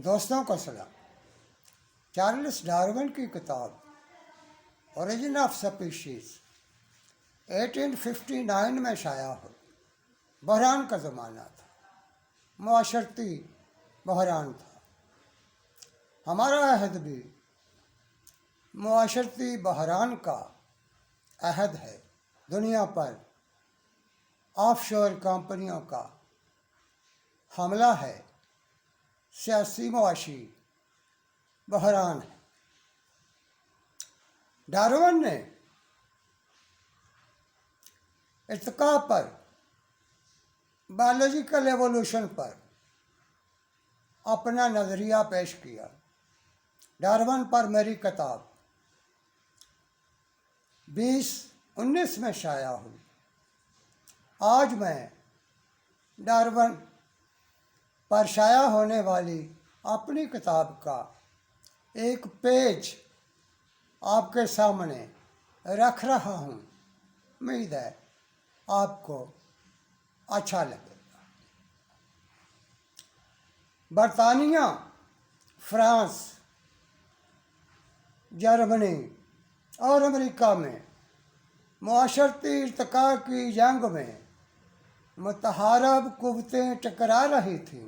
دوستوں کو سلام۔ چارلس ڈارون کی کتاب اوریجن آف سپیشیز 1859 میں شائع ہوئی۔ بحران کا زمانہ تھا، معاشرتی بحران تھا۔ ہمارا عہد بھی معاشرتی بحران کا عہد ہے۔ دنیا پر آف شور کمپنیوں کا حملہ ہے، سیاسی معاشی بحران ہے۔ ڈارون نے ارتقاء پر، بایولوجیکل ایوولوشن پر اپنا نظریہ پیش کیا۔ ڈارون پر میری کتاب 2019 میں شائع ہوئی۔ آج میں ڈارون پر شائع ہونے والی اپنی کتاب کا ایک پیج آپ کے سامنے رکھ رہا ہوں۔ امید ہے آپ کو اچھا لگے گا۔ برطانیہ، فرانس، جرمنی اور امریکہ میں معاشرتی ارتقاء کی جنگ میں متحارب قوتیں ٹکرا رہی تھیں۔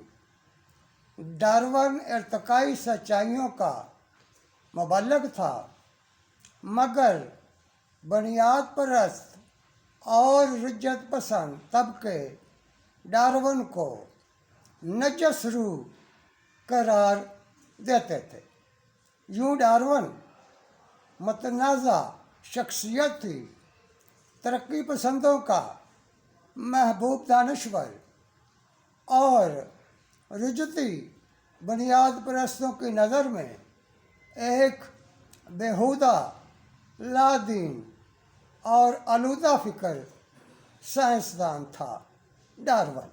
ڈارون ارتقائی سچائیوں کا مبلغ تھا، مگر بنیاد پرست اور رجعت پسند طبقے ڈارون کو نجس روح قرار دیتے تھے۔ یوں ڈارون متنازع شخصیت تھی، ترقی پسندوں کا محبوب دانشور اور رجعتی بنیاد پرستوں کی نظر میں ایک بیہودہ، لادین اور آلودہ فکر سائنسدان تھا ڈارون۔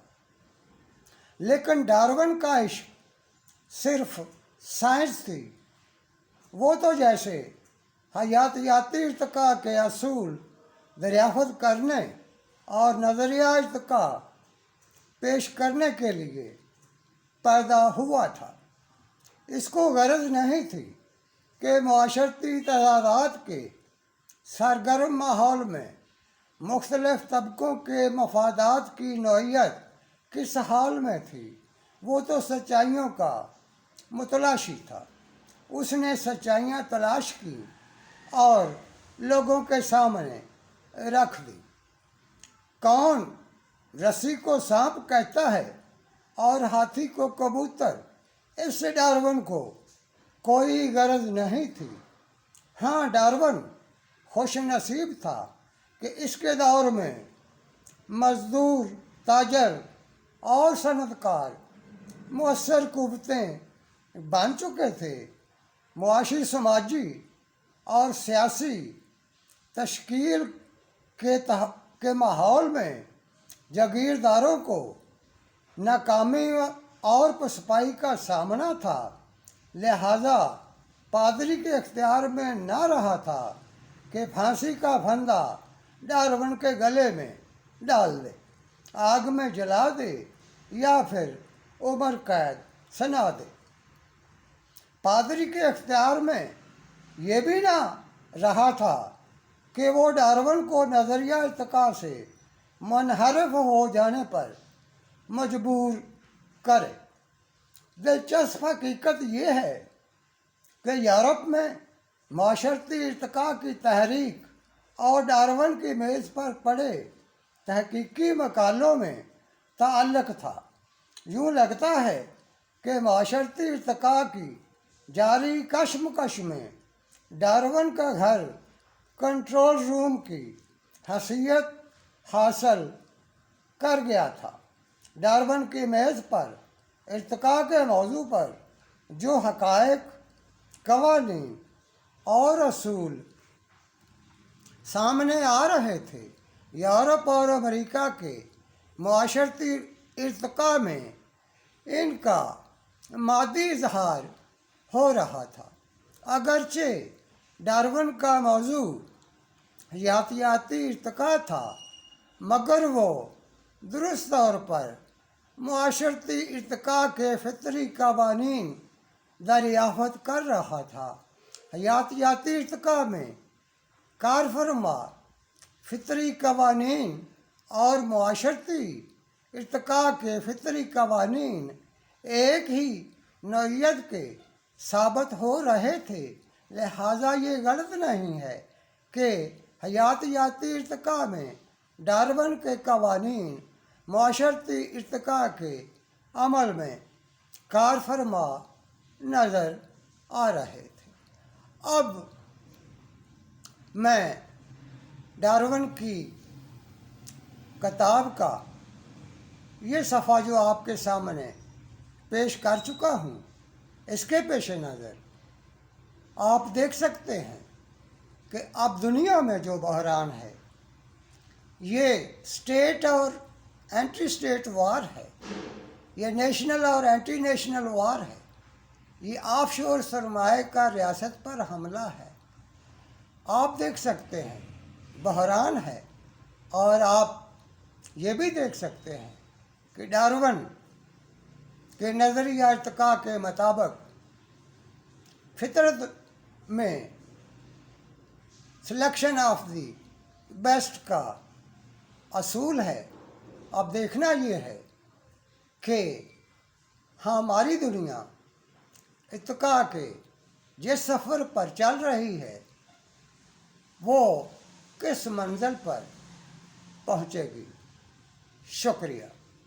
لیکن ڈارون کا عشق صرف سائنس تھی۔ وہ تو جیسے حیاتیاتی ارتقاء کے اصول دریافت کرنے اور نظریہ ارتقاء پیش کرنے کے لیے پیدا ہوا تھا۔ اس کو غرض نہیں تھی کہ معاشرتی تضادات کے سرگرم ماحول میں مختلف طبقوں کے مفادات کی نوعیت کس حال میں تھی۔ وہ تو سچائیوں کا متلاشی تھا۔ اس نے سچائیاں تلاش کی اور لوگوں کے سامنے رکھ دی۔ کون رسی کو سانپ کہتا ہے اور ہاتھی کو کبوتر، اس سے ڈارون کو کوئی غرض نہیں تھی۔ ہاں، ڈارون خوش نصیب تھا کہ اس کے دور میں مزدور، تاجر اور صنعت کار مؤثر قوتیں بن چکے تھے۔ معاشی، سماجی اور سیاسی تشکیل کے ماحول میں جاگیرداروں کو ناکامی اور پسپائی کا سامنا تھا، لہذا پادری کے اختیار میں نہ رہا تھا کہ پھانسی کا پھندا ڈارون کے گلے میں ڈال دے، آگ میں جلا دے یا پھر عمر قید سنا دے۔ پادری کے اختیار میں یہ بھی نہ رہا تھا کہ وہ ڈارون کو نظریہ ارتقاء سے منحرف ہو جانے پر مجبور کرے۔ دلچسپ حقیقت یہ ہے کہ یورپ میں معاشرتی ارتقاء کی تحریک اور ڈارون کی میز پر پڑے تحقیقی مقالوں میں تعلق تھا۔ یوں لگتا ہے کہ معاشرتی ارتقاء کی جاری کشمکش میں ڈارون کا گھر کنٹرول روم کی حیثیت حاصل کر گیا تھا۔ ڈارون کی میز پر ارتقاء کے موضوع پر جو حقائق، قوانین اور اصول سامنے آ رہے تھے، یورپ اور امریکہ کے معاشرتی ارتقاء میں ان کا مادی اظہار ہو رہا تھا۔ اگرچہ ڈارون کا موضوع حیاتیاتی ارتقاء تھا، مگر وہ درست طور پر معاشرتی ارتقاء کے فطری قوانین دریافت کر رہا تھا۔ حیاتیاتی ارتقاء میں کار فرما فطری قوانین اور معاشرتی ارتقاء کے فطری قوانین ایک ہی نوعیت کے ثابت ہو رہے تھے، لہٰذا یہ غلط نہیں ہے کہ حیاتیاتی ارتقاء میں ڈارون کے قوانین معاشرتی ارتقاء کے عمل میں کار فرما نظر آ رہے تھے۔ اب میں ڈارون کی کتاب کا یہ صفحہ جو آپ کے سامنے پیش کر چکا ہوں، اس کے پیش نظر آپ دیکھ سکتے ہیں کہ اب دنیا میں جو بحران ہے یہ اسٹیٹ اور اینٹی اسٹیٹ وار ہے، یہ نیشنل اور اینٹی نیشنل وار ہے، یہ آف شور سرمایہ کا ریاست پر حملہ ہے۔ آپ دیکھ سکتے ہیں بحران ہے، اور آپ یہ بھی دیکھ سکتے ہیں کہ ڈارون کے نظریہ ارتقاء کے مطابق فطرت میں سلیکشن آف دی بیسٹ کا اصول ہے۔ اب دیکھنا یہ ہے کہ ہماری دنیا ارتقاء کے جس سفر پر چل رہی ہے وہ کس منزل پر پہنچے گی۔ شکریہ۔